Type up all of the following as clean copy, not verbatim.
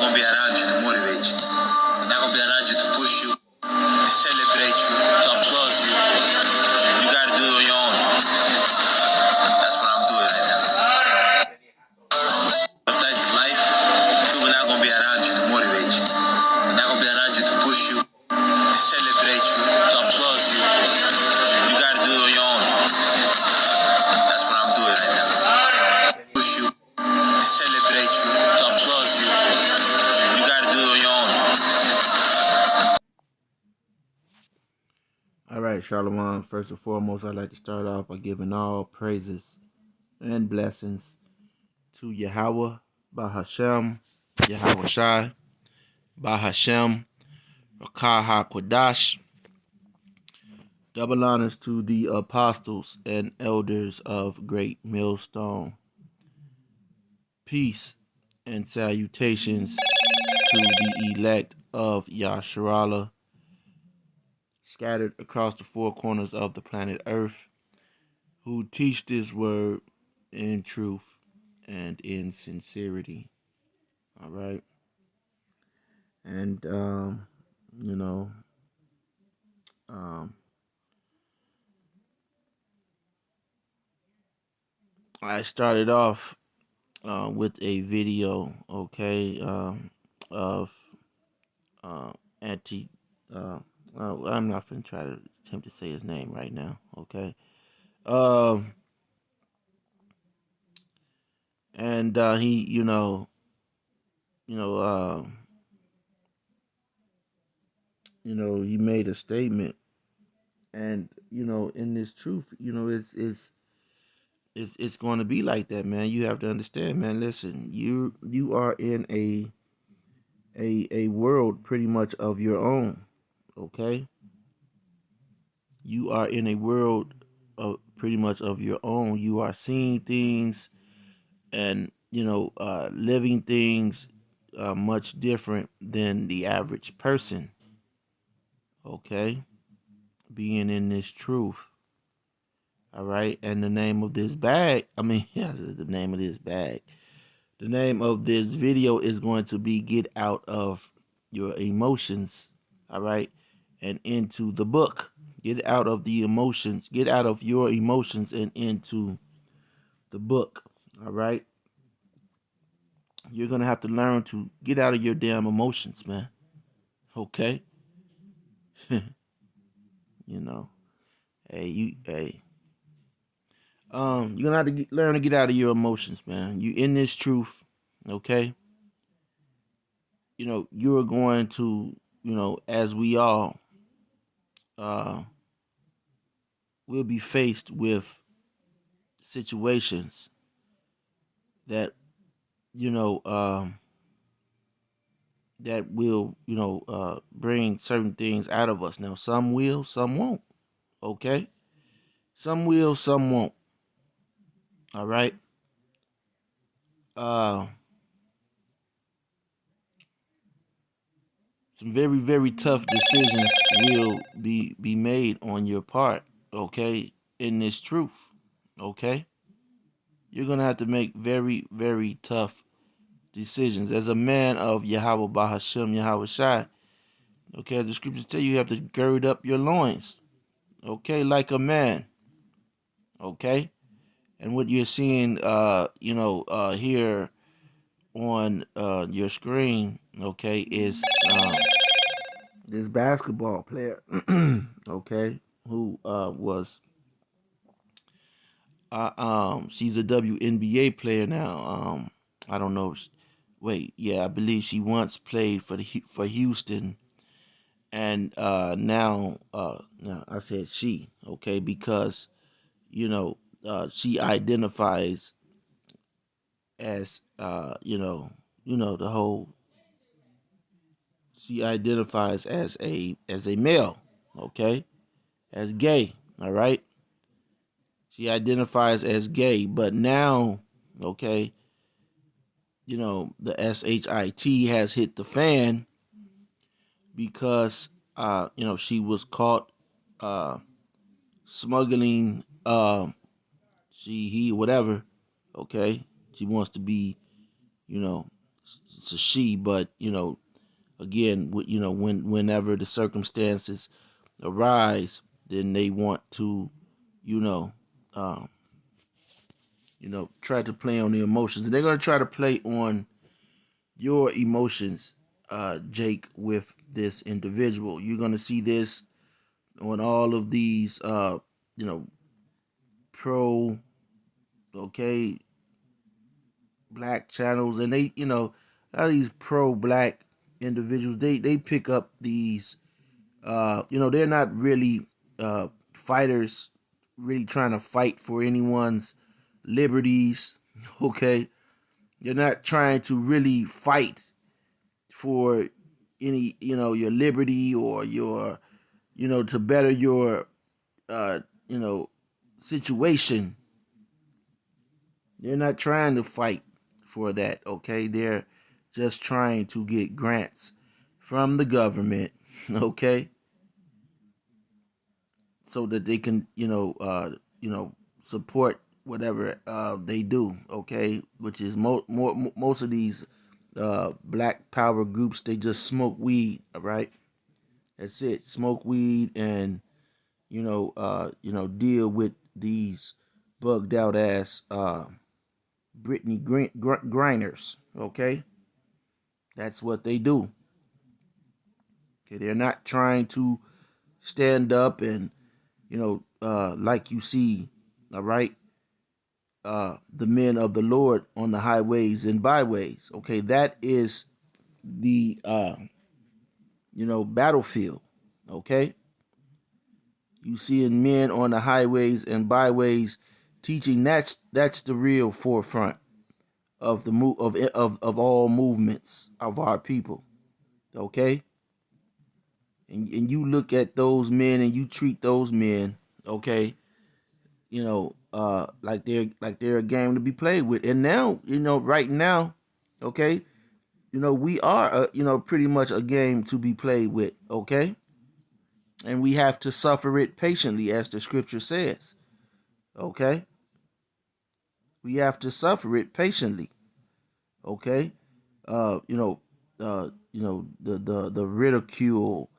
gonna be around you to motivate you. I'm not gonna be around you to push you, celebrate you, to applaud you. You gotta do it on your own. That's what I'm doing right now. Sometimes in life, people are not gonna be around you to motivate you. They're not gonna be around you to push you, celebrate you, to applaud you. You gotta do it on your own. That's what I'm doing right now. Push you, celebrate you, to applaud you. You gotta do it on your own. All right, Shalom. First and foremost, I'd like to start off by giving all praises and blessings to Yahweh, Bahashem, Yahweh Shai, Bahashem, Rakah HaKodash. Double honors to the apostles and elders of Great Millstone. Peace and salutations to the elect of Yasharallah, scattered across the four corners of the planet Earth, who teach this word in truth and in sincerity. All right. And, you know, I started off with a video, okay, of anti. I'm not going to try to attempt to say his name right now, okay. And he, he made a statement, and in this truth, it's going to be like that, man. You have to understand, man. Listen, you are in a world pretty much of your own, okay? You are in a world of pretty much of your own. You are seeing things and living things much different than the average person, okay? Being in this truth. All right, and the name of this bag, the name of this bag. The name of this video is going to be Get Out of Your Emotions, all right, and into the book. Get out of the emotions, get out of your emotions and into the book, all right? You're going to have to learn to get out of your damn emotions, man, okay? Hey, you're gonna have to learn to get out of your emotions, man. You in this truth, okay? You're going to, as we all will be faced with situations that, that will, bring certain things out of us. Now, some will, some won't, okay? Some will, some won't. All right? Some very, very tough decisions will be made on your part, okay, in this truth, okay? You're going to have to make very, very tough decisions. As a man of Yahweh Bahashem, Yahweh Shai, okay, as the scriptures tell you, you have to gird up your loins, okay, like a man, okay? And what you're seeing, here on your screen, okay, is this basketball player, okay, who was she's a WNBA player now. I don't know. I believe she once played for Houston, and now I said she, okay, because she identifies as the whole. She identifies as a male, okay, as gay. All right. She identifies as gay, but now, okay, the SHIT has hit the fan because, she was caught smuggling, whatever, okay? She wants to be, it's a she, but again, whenever the circumstances arise, then they want to, you know, um, try to play on the emotions, and they're gonna try to play on your emotions, Jake, with this individual. You're gonna see this on all of these, pro, okay, black channels, and they, a lot of these pro black individuals, they pick up these, they're not really fighters, really trying to fight for anyone's liberties, okay? They're not trying to really fight for any, your liberty or your, to better your, uh, you know, situation. They're not trying to fight for that, okay? They're just trying to get grants from the government, okay? So that they can, support whatever they do, okay? Which is most of these black power groups, they just smoke weed, all right? That's it. Smoke weed and deal with these bugged out ass Brittany Griners. Okay, that's what they do. Okay, they're not trying to stand up and like you see, all right, the men of the Lord on the highways and byways. Okay, that is the battlefield. Okay, you seeing men on the highways and byways teaching. That's the real forefront of the of all movements of our people. Okay, and you look at those men and you treat those men, okay, like they're a game to be played with. And now, right now, okay, we are pretty much a game to be played with, okay, and we have to suffer it patiently, as the scripture says, okay. We have to suffer it patiently, okay. The ridicule,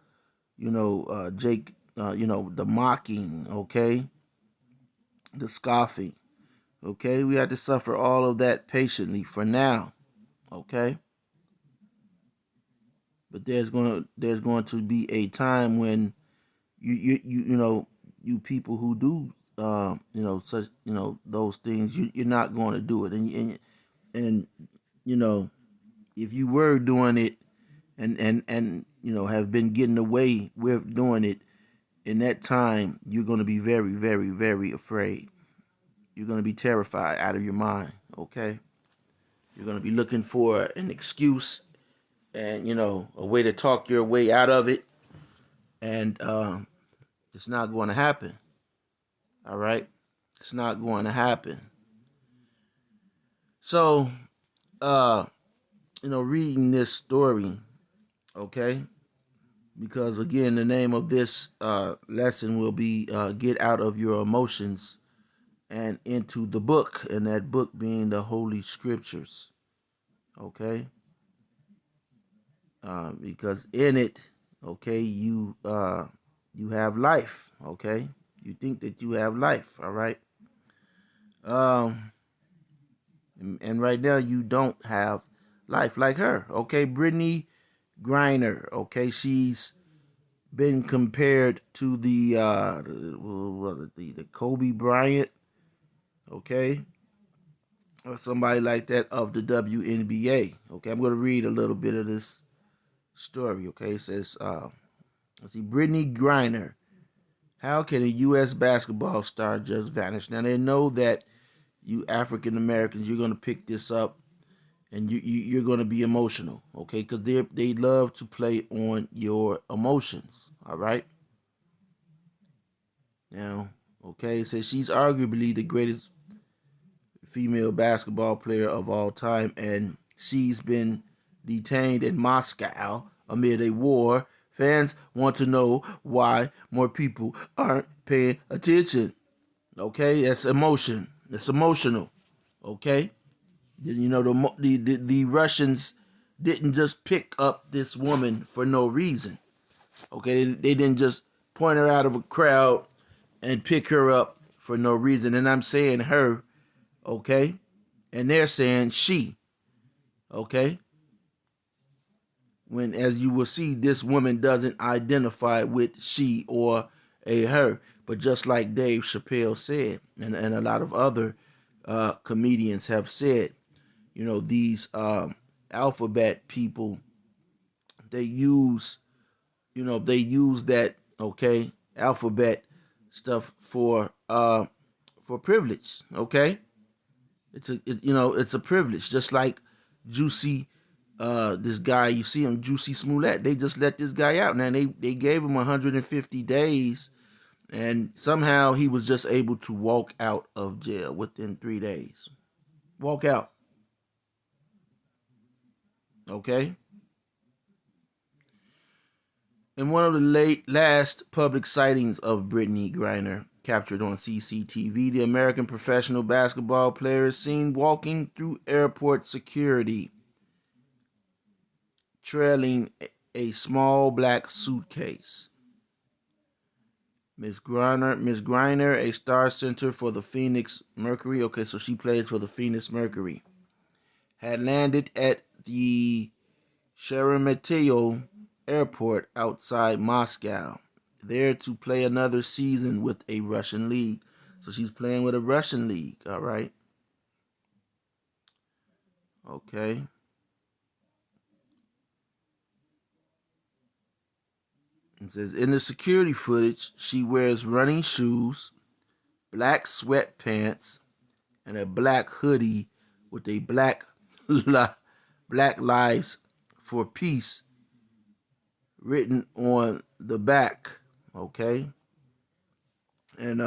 Jake, the mocking, okay, the scoffing, okay. We have to suffer all of that patiently for now, okay. But there's going to be a time when you people who do such those things, you're not going to do it, and if you were doing it and have been getting away with doing it, in that time you're going to be very, very, very afraid. You're going to be terrified out of your mind, okay. You're going to be looking for an excuse and a way to talk your way out of it, and it's not going to happen, all right. It's not going to happen. So reading this story, okay, because again, the name of this lesson will be get out of your emotions and into the book, and that book being the Holy Scriptures, okay. Because in it, okay, you have life, okay. You think that you have life, all right. um and right now you don't have life like her, okay. Brittany Griner, okay, she's been compared to the Kobe Bryant, okay, or somebody like that of the WNBA. Okay, I'm going to read a little bit of this story. Okay, it says, let's see, Brittany Griner. How can a U.S. basketball star just vanish? Now they know that you African Americans, you're going to pick this up, and you're going to be emotional, okay, because they love to play on your emotions. All right. Now, okay, it says she's arguably the greatest female basketball player of all time, and she's been detained in Moscow amid a war. Fans want to know why more people aren't paying attention. Okay, that's emotion. That's emotional. Okay, You know, the Russians didn't just pick up this woman for no reason. Okay, they didn't just point her out of a crowd and pick her up for no reason. And I'm saying her, okay, and they're saying she, okay. When, as you will see, this woman doesn't identify with she or a her. But just like Dave Chappelle said, and a lot of other comedians have said, you know, these alphabet people, they use, you know, they use that, okay, alphabet stuff for privilege, okay. You know, it's a privilege, just like Juicy, this guy, you see him, Juicy Smollett. They just let this guy out, man. They gave him 150 days, and somehow he was just able to walk out of jail within 3 days. Walk out, okay. In one of the last public sightings of Brittany Griner, captured on CCTV, the American professional basketball player is seen walking through airport security, trailing a small black suitcase. Miss Griner, a star center for the Phoenix Mercury. Okay, so she plays for the Phoenix Mercury. Had landed at the Sheremetyevo Airport outside Moscow, there to play another season with a Russian league. So she's playing with a Russian league, all right? Okay. It says, in the security footage, she wears running shoes, black sweatpants, and a black hoodie with a Black Lives for Peace written on the back. Okay. And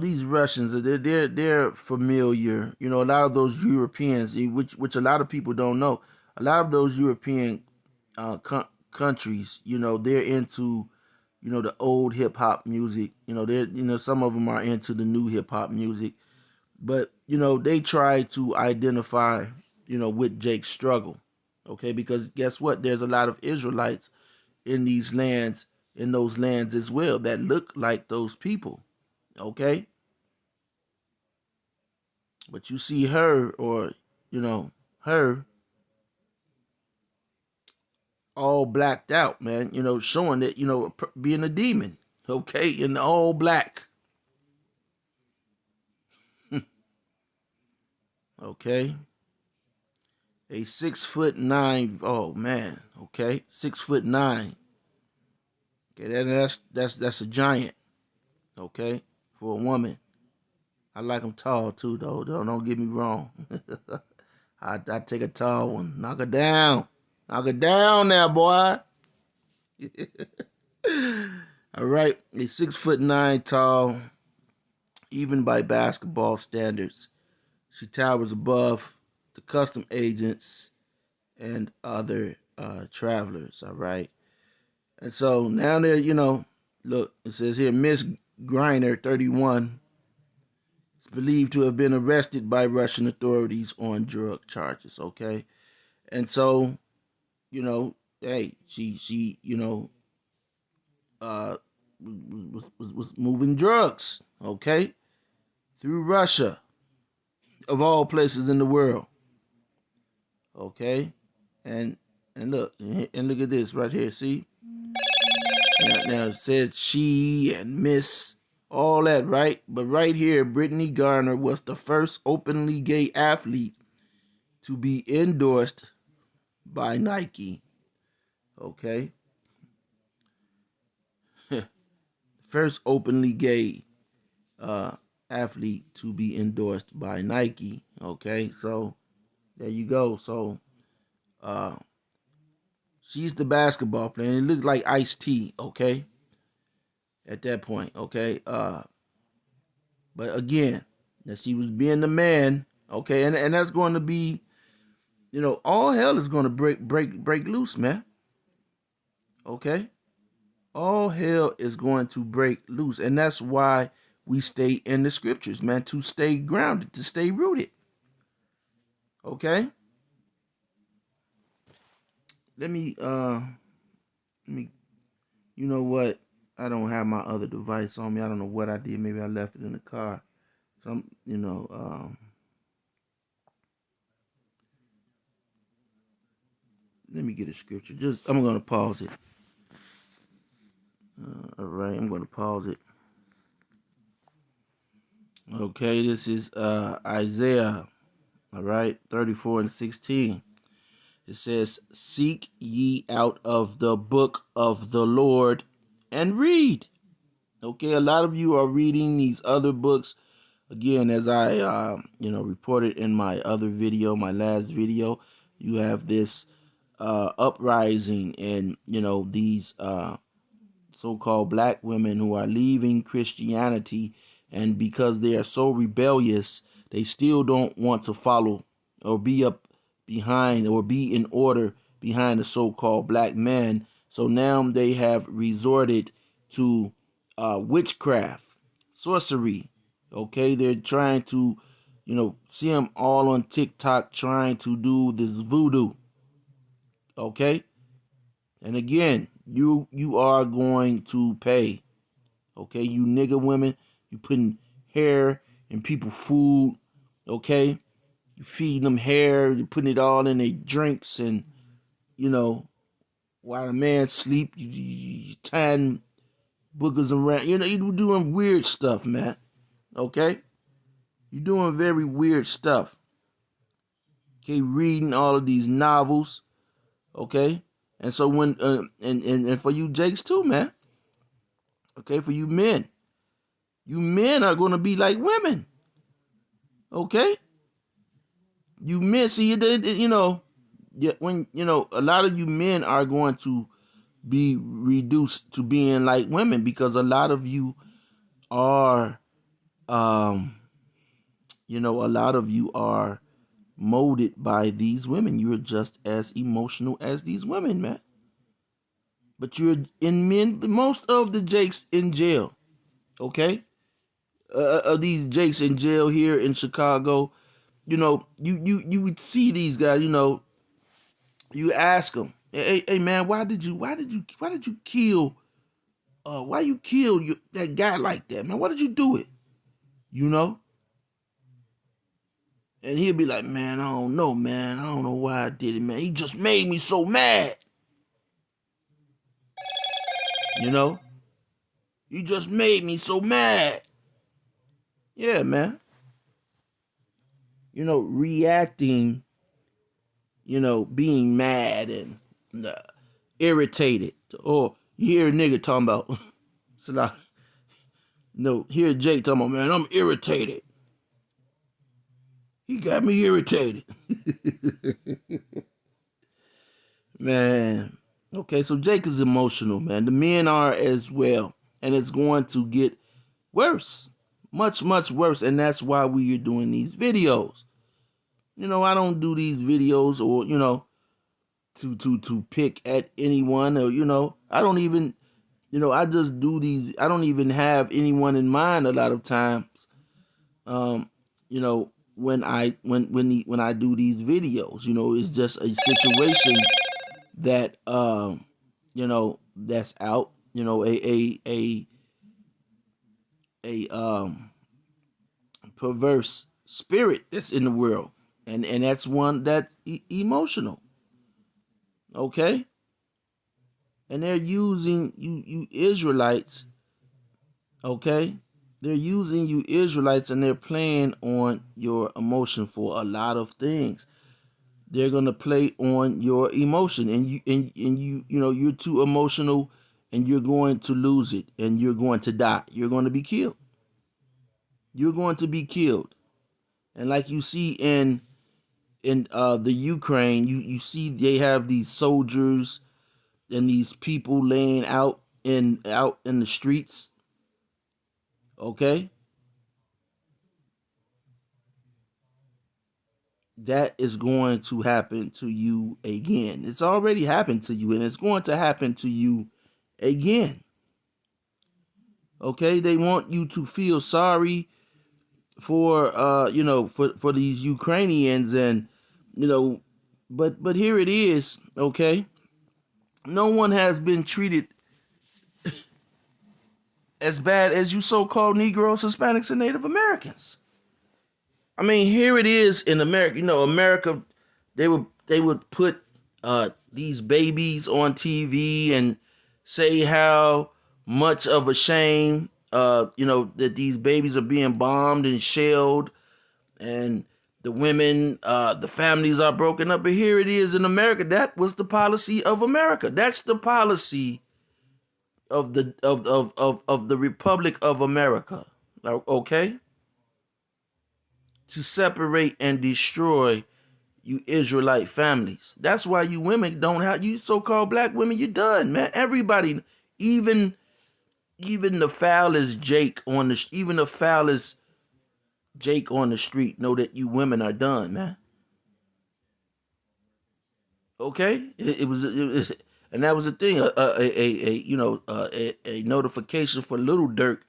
these Russians, they're familiar. You know, a lot of those Europeans, which a lot of people don't know, a lot of those European countries, you know, they're into, you know, the old hip hop music. You know, some of them are into the new hip hop music, but you know, they try to identify, you know, with Jake's struggle. Okay, because guess what? There's a lot of Israelites in these lands, in those lands as well, that look like those people. Okay, but you see her, or you know, her all blacked out, man. You know, showing that, you know, being a demon. Okay, in all black. Okay, a 6'9". Oh man. Okay, 6'9". Okay, that's a giant. Okay, for a woman. I like them tall too, though. Don't get me wrong. I take a tall one. Knock her down. Knock her down now, boy. All right, a 6'9" tall, even by basketball standards. She towers above the custom agents and other travelers. All right, and so now there, you know, look, it says here, Miss Griner, 31, is believed to have been arrested by Russian authorities on drug charges. Okay, and so, you know, hey, she you know, uh, was moving drugs. Okay, through Russia, of all places in the world. Okay, and look at this right here. See, now it says she and Miss, all that, right? But right here, Brittany Griner was the first openly gay athlete to be endorsed by Nike. Okay, first openly gay athlete to be endorsed by Nike. Okay, so there you go. So uh, she's the basketball player. And it looked like Ice-T. Okay, at that point. Okay, but again, that she was being the man. Okay, and that's going to be, you know, all hell is going to break loose, man. Okay, all hell is going to break loose, and that's why we stay in the scriptures, man, to stay grounded, to stay rooted. Okay? Let me, you know what? I don't have my other device on me. I don't know what I did. Maybe I left it in the car. So let me get a scripture. I'm going to pause it. All right, I'm going to pause it. Okay, this is Isaiah, all right, 34:16. It says, "Seek ye out of the book of the Lord and read." Okay, a lot of you are reading these other books. Again, as I reported in my other video, my last video, you have this uprising and these so-called black women who are leaving Christianity, and because they are so rebellious, they still don't want to follow or be up behind or be in order behind the so-called black man. So now they have resorted to witchcraft, sorcery. Okay, they're trying to, see them all on TikTok trying to do this voodoo. Okay, and again, you are going to pay. Okay, you nigga women, you putting hair in people's food. Okay, you feeding them hair, you putting it all in their drinks, and while the man sleep, you tying boogers around. You doing weird stuff, man. Okay, you doing very weird stuff. Okay, reading all of these novels. Okay, and so when and for you Jakes too, man. Okay, for you men are going to be like women. Okay, you men see when a lot of you men are going to be reduced to being like women, because a lot of you are molded by these women. You're just as emotional as these women, man. But you're in men. Most of the Jakes in jail. Okay, these Jakes in jail here in Chicago. You would see these guys. You ask them, hey man, why did you kill? Why you kill that guy like that, man? Why did you do it? And he'll be like, man, I don't know, man. I don't know why I did it, man. He just made me so mad. He just made me so mad. Yeah, man. Reacting, being mad and irritated. Or you hear a nigga talking about, hear Jake talking about, man, I'm irritated. He got me irritated. Man. Okay, so Jake is emotional, man. The men are as well. And it's going to get worse. Much, much worse. And that's why we are doing these videos. I don't do these videos or, to pick at anyone, or, I don't even, I just do these. I don't even have anyone in mind a lot of times. When I do these videos, it's just a situation that that's out, a perverse spirit that's in the world, and that's one that's emotional. Okay, and they're using you Israelites. Okay, they're using you Israelites, and they're playing on your emotion for a lot of things. They're gonna play on your emotion, and you're too emotional, and you're going to lose it, and you're going to die. You're going to be killed. You're going to be killed, and like you see in the Ukraine, you see they have these soldiers and these people laying out in the streets. Okay, that is going to happen to you again. It's already happened to you, and it's going to happen to you again. Okay, they want you to feel sorry for for these Ukrainians, and but here it is. Okay, no one has been treated as bad as you so-called Negroes, Hispanics, and Native Americans. I mean, here it is in America. America, they would put these babies on TV and say how much of a shame that these babies are being bombed and shelled, and the women, the families are broken up. But here it is in America. That was the policy of America. That's the policy of the Republic of America. Okay? To separate and destroy you Israelite families. That's why you women don't have, you so-called black women, you're done, man. Everybody, even the foulest Jake on the street know that you women are done, man. Okay? It was and that was the thing. A notification for Little Dirk.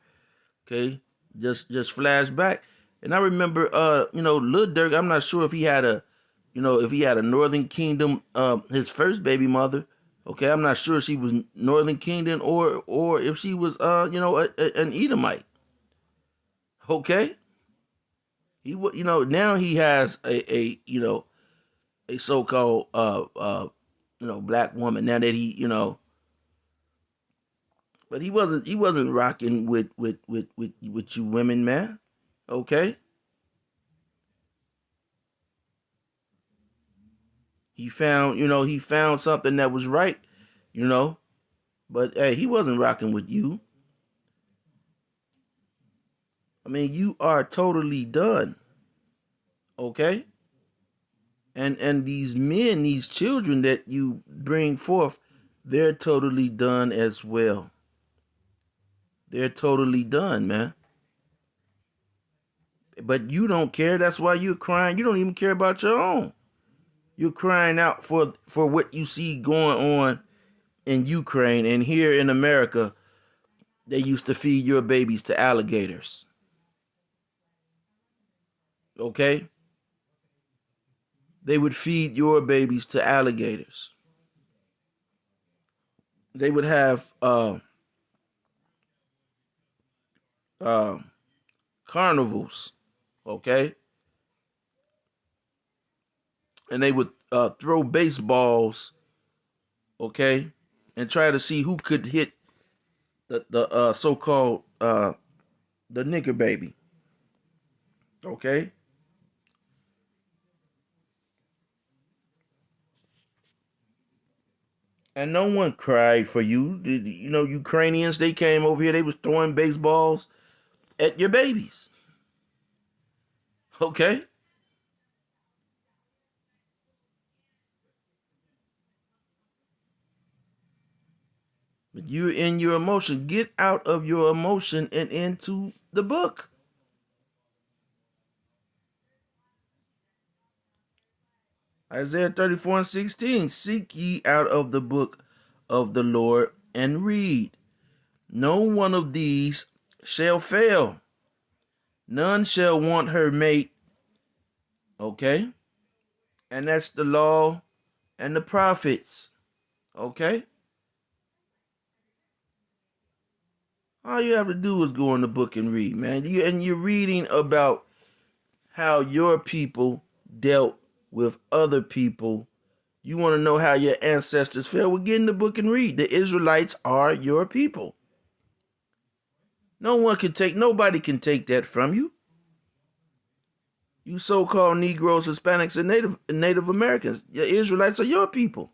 Okay, just flash back, and I remember, Lil Durk. I'm not sure if he had a Northern Kingdom, his first baby mother. Okay, I'm not sure if she was Northern Kingdom or if she was, an Edomite. Okay, now he has a so-called black woman now that but he wasn't rocking with you women, man. Okay. He found something that was right, you know. But hey, he wasn't rocking with you. I mean, you are totally done. Okay? And these men, these children that you bring forth, they're totally done as well. They're totally done, man. But you don't care. That's why you're crying. You don't even care about your own. You're crying out for what you see going on in Ukraine, and here in America, they used to feed your babies to alligators. Okay? They would feed your babies to alligators. They would have uh, carnivals, okay? And they would throw baseballs, okay? And try to see who could hit the so-called the nigger baby, okay? And no one cried for you. Ukrainians, they came over here, they was throwing baseballs at your babies. Okay? But you're in your emotion. Get out of your emotion and into the book. Isaiah 34:16. Seek ye out of the book of the Lord and read. No one of these shall fail. None shall want her mate. Okay? And that's the law and the prophets. Okay? All you have to do is go in the book and read, man. You're reading about how your people dealt with other people. You want to know how your ancestors felt? Well, get in the book and read. The Israelites are your people. Nobody can take that from you. You so-called Negroes, Hispanics, and Native Americans. The Israelites are your people.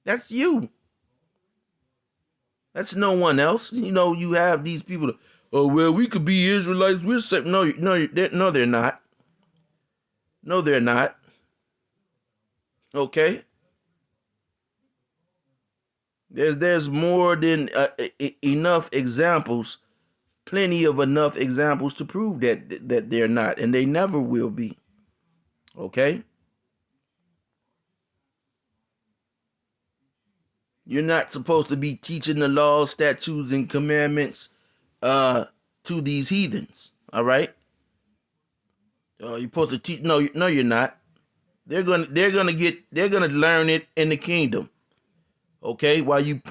That's you. That's no one else. You have these people. Oh well, we could be Israelites. We're safe. No, no, they're not. No, they're not. Okay. There's more than enough examples, plenty of enough examples to prove that they're not, and they never will be. Okay. You're not supposed to be teaching the laws, statutes, and commandments to these heathens. All right. You're supposed to teach. No, no, you're not. They're gonna learn it in the kingdom. Okay, while you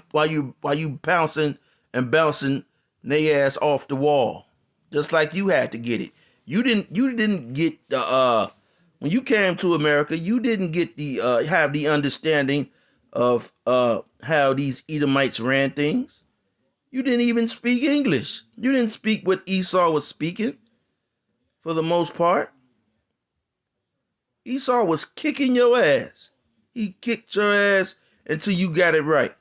pouncing and bouncing their ass off the wall, just like you had to get it. You didn't get the when you came to America, you didn't get the have the understanding of how these Edomites ran things. You didn't even speak English. You didn't speak what Esau was speaking for the most part. Esau was kicking your ass. He kicked your ass until you got it right.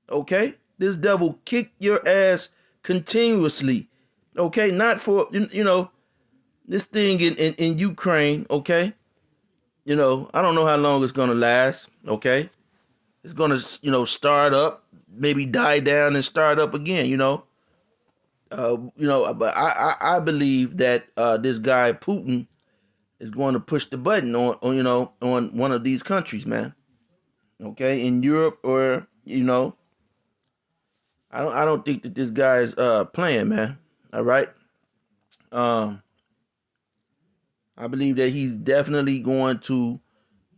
Okay? This devil kicked your ass continuously. Okay? Not for, this thing in Ukraine. Okay? I don't know how long it's going to last. Okay? It's going to, start up, maybe die down and start up again, but I believe that this guy Putin is going to push the button on one of these countries, man. Okay, in Europe or I don't think that this guy is playing, man. All right. I believe that he's definitely going to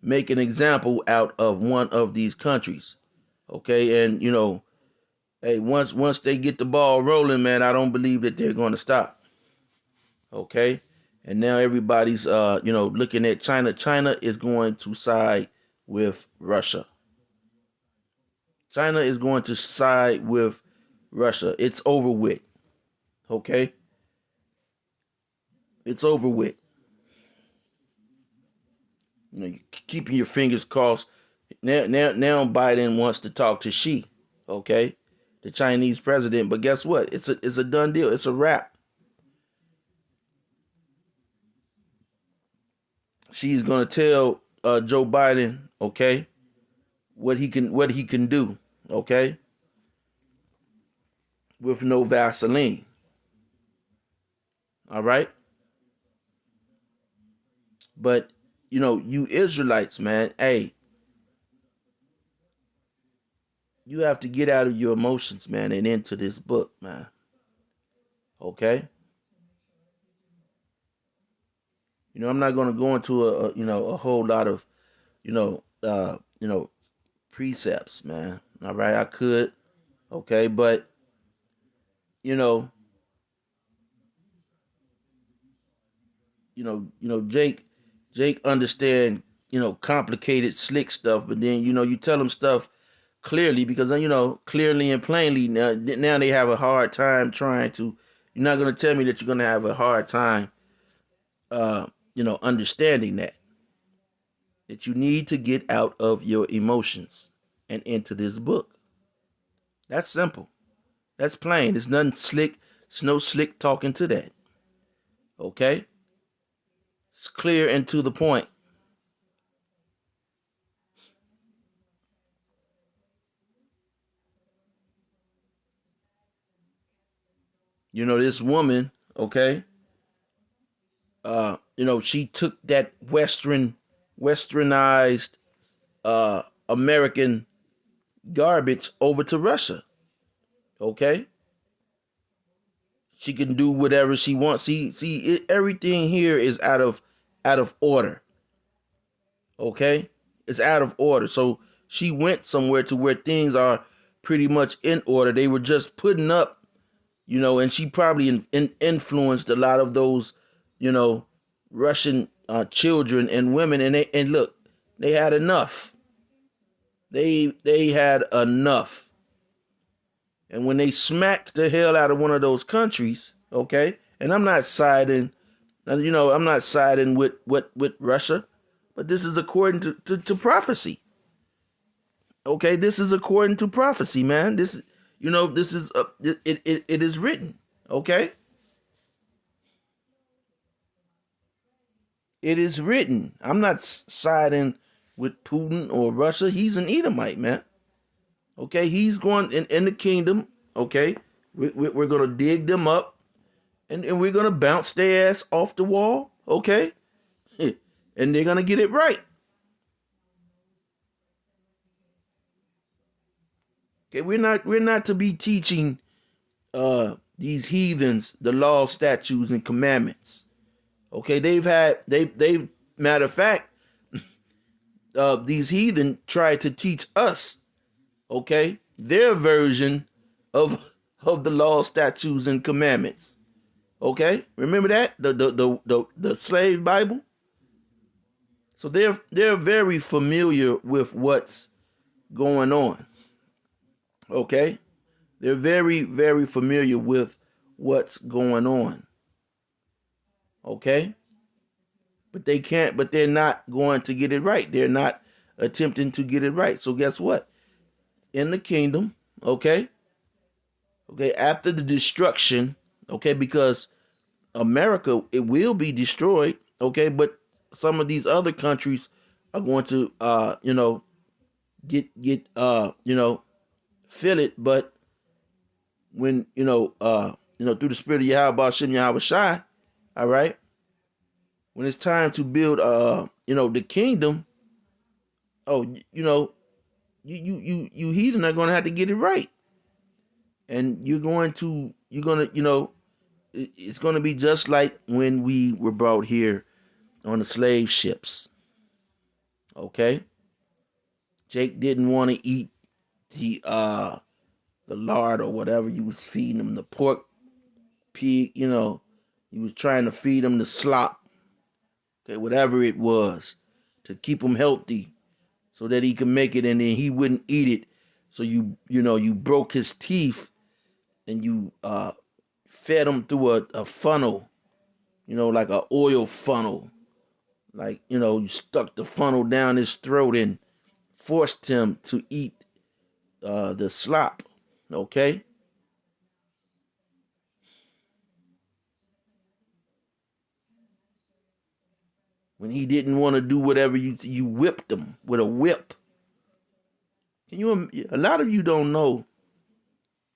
make an example out of one of these countries. Okay, and hey, once they get the ball rolling, man, I don't believe that they're going to stop. Okay, and now everybody's looking at China. China is going to side with Russia. China is going to side with Russia. It's over with. Okay, it's over with. You're keeping your fingers crossed. Now Biden wants to talk to Xi. Okay, the Chinese president. But guess what? It's a done deal. It's a wrap. She's gonna tell Joe Biden, okay, what he can do, okay, with no Vaseline. All right, but you Israelites, man, hey, you have to get out of your emotions, man, and into this book, man. Okay. I'm not going to go into a whole lot of precepts, man. All right, I could, okay, but you know, Jake understand complicated, slick stuff, but then you tell him stuff clearly because clearly and plainly now they have a hard time trying to. You're not going to tell me that you're going to have a hard time, understanding that you need to get out of your emotions and into this book. That's simple. That's plain. There's nothing slick. It's no slick talking to that. Okay? It's clear and to the point. This woman, okay, she took that westernized American garbage over to Russia. Okay? She can do whatever she wants. Everything here is out of order. Okay? It's out of order. So she went somewhere to where things are pretty much in order. They were just putting up, and she probably influenced a lot of those, Russian children and women. And look, they had enough. They had enough. And when they smacked the hell out of one of those countries, okay, and I'm not siding, I'm not siding with Russia, but this is according to prophecy. Okay, this is according to prophecy, man. This is, this is it is written. Okay, it is written. I'm not siding with Putin or Russia. He's an Edomite, man. Okay, he's going in the kingdom. Okay, we're going to dig them up, and we're going to bounce their ass off the wall. Okay, and they're going to get it right. Okay, we're not to be teaching these heathens the law, statutes, and commandments. Okay, they've matter of fact, these heathen tried to teach us, okay, their version of the law, statutes, and commandments. Okay, remember that the slave Bible. So they're very familiar with what's going on. Okay, they're very familiar with what's going on. Okay, but they can't. But they're not going to get it right. They're not attempting to get it right. So guess what? In the kingdom, okay, after the destruction, okay, because America, it will be destroyed, okay, but some of these other countries are going to get feel it. But when through the spirit of Yahweh Shem Yahweh Shai, all right, when it's time to build the kingdom, oh, you heathen are gonna have to get it right. And it's gonna be just like when we were brought here on the slave ships. Okay? Jake didn't want to eat the lard or whatever you was feeding him, the pork, pig, he was trying to feed him the slop, okay, whatever it was, to keep him healthy so that he could make it, and then he wouldn't eat it. So you broke his teeth and you fed him through a funnel, like an oil funnel. Like, you stuck the funnel down his throat and forced him to eat the slop. Okay? When he didn't want to do whatever, you whipped him with a whip. A lot of you don't know.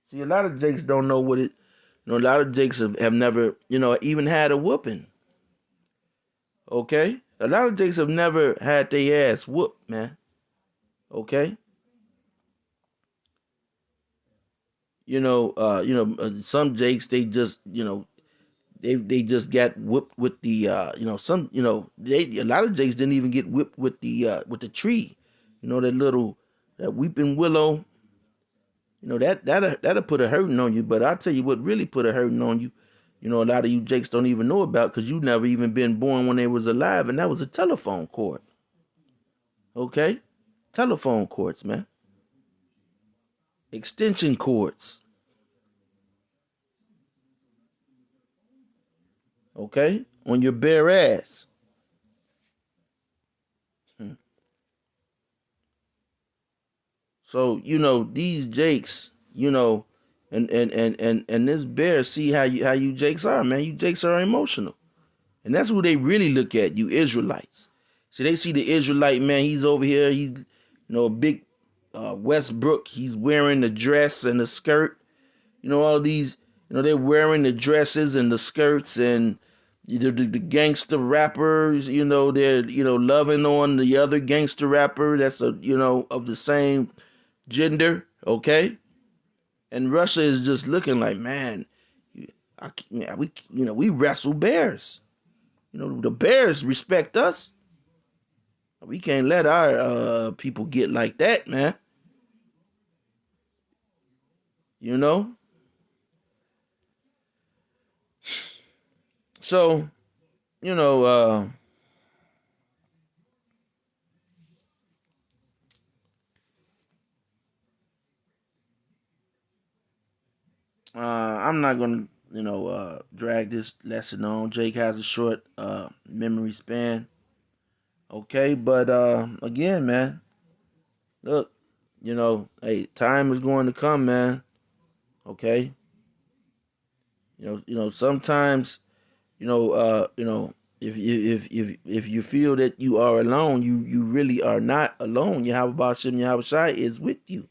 See, a lot of Jakes don't know what it. A lot of Jakes have never, even had a whooping. Okay? A lot of Jakes have never had their ass whooped, man. Okay? Some Jakes, they just, they just got whipped with the, a lot of Jakes didn't even get whipped with the tree. That weeping willow. That'll put a hurting on you. But I'll tell you what really put a hurting on you. A lot of you Jakes don't even know about, because you never even been born when they was alive, and that was a telephone cord. Okay? Telephone cords, man. Extension cords. Okay? On your bare ass. So, these Jakes, and this bear see how you Jakes are, man. You Jakes are emotional. And that's who they really look at, you Israelites. See, they see the Israelite, man, he's over here, he's, a big Westbrook, he's wearing the dress and the skirt. All these, they're wearing the dresses and the skirts, and the gangster rappers, they're, loving on the other gangster rapper that's, of the same gender, okay? And Russia is just looking like, man, we wrestle bears. The bears respect us. We can't let our people get like that, man. So, I'm not gonna, drag this lesson on. Jake has a short memory span. Okay, but again, man, look, hey, time is going to come, man. Okay, sometimes, if you feel that you are alone, you really are not alone. Yahweh Shem Yahweh Shai is with you.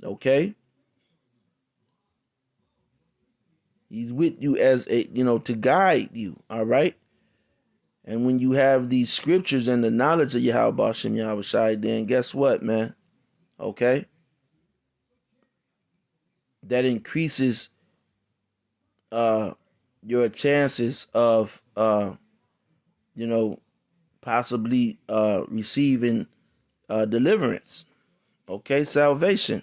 Okay, he's with you as a to guide you. All right. And when you have these scriptures and the knowledge of Yahweh Shem Yahweh Shai, then guess what, man? Okay? that increases uh, your chances of you know, possibly receiving deliverance. Okay, salvation.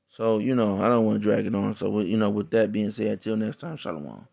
So, I don't want to drag it on. So, with that being said, until next time, Shalom.